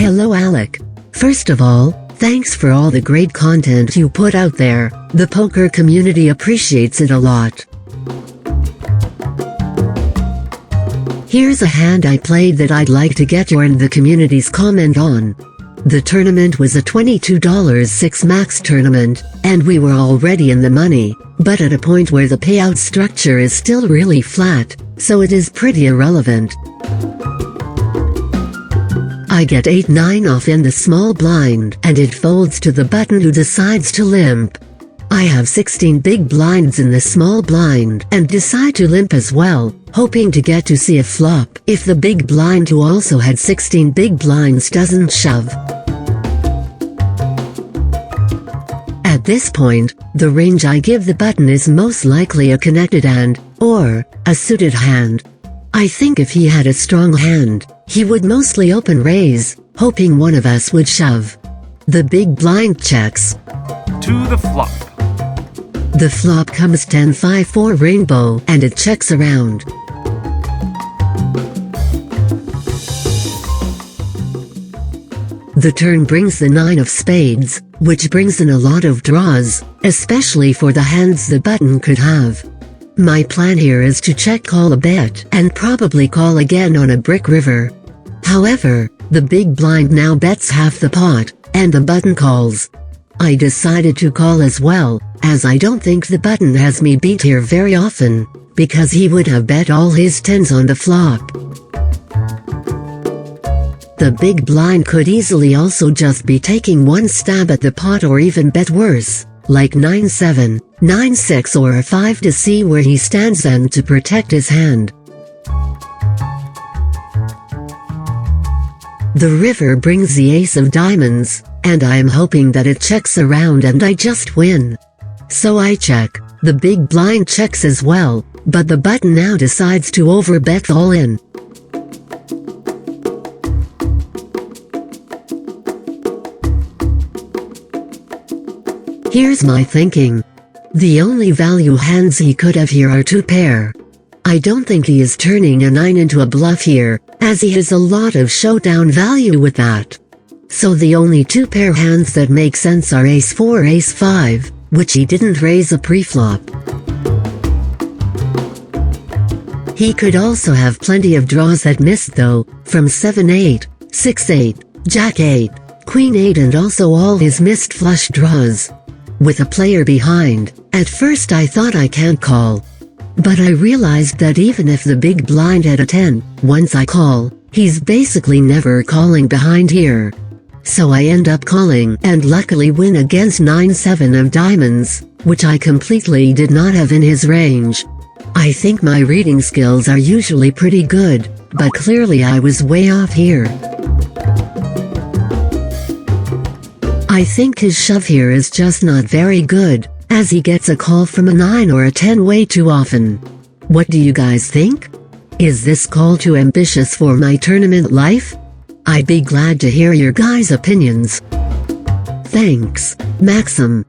Hello Alec. First of all, thanks for all the great content you put out there. The poker community appreciates it a lot. Here's a hand I played that I'd like to get your and the community's comment on. The tournament was a $22 6 max tournament, and we were already in the money, but at a point where the payout structure is still really flat, so it is pretty irrelevant. I get 8-9 off in the small blind, and it folds to the button who decides to limp. I have 16 big blinds in the small blind, and decide to limp as well, hoping to get to see a flop if the big blind who also had 16 big blinds doesn't shove. At this point, the range I give the button is most likely a connected hand, or a suited hand. I think if he had a strong hand, he would mostly open raise, hoping one of us would shove. The big blind checks. To the flop. The flop comes 10-5-4 rainbow, and it checks around. The turn brings the 9 of spades, which brings in a lot of draws, especially for the hands the button could have. My plan here is to check call a bet and probably call again on a brick river. However, the big blind now bets half the pot, and the button calls. I decided to call as well, as I don't think the button has me beat here very often, because he would have bet all his 10s on the flop. The big blind could easily also just be taking one stab at the pot or even bet worse, like 9-7, 9-6 or a 5 to see where he stands and to protect his hand. The river brings the ace of diamonds, and I am hoping that it checks around and I just win. So I check. The big blind checks as well, but the button now decides to overbet all in. Here's my thinking. The only value hands he could have here are 2 pair. I don't think he is turning a 9 into a bluff here, as he has a lot of showdown value with that. So the only 2 pair hands that make sense are ace 4 or ace 5, which he didn't raise a preflop. He could also have plenty of draws that missed though, from 7-8, 6-8, Jack 8, Queen 8 and also all his missed flush draws. With a player behind, at first I thought I can't call. But I realized that even if the big blind had a 10, once I call, he's basically never calling behind here. So I end up calling and luckily win against 9-7 of diamonds, which I completely did not have in his range. I think my reading skills are usually pretty good, but clearly I was way off here. I think his shove here is just not very good, as he gets a call from a 9 or a 10 way too often. What do you guys think? Is this call too ambitious for my tournament life? I'd be glad to hear your guys' opinions. Thanks, Maxim.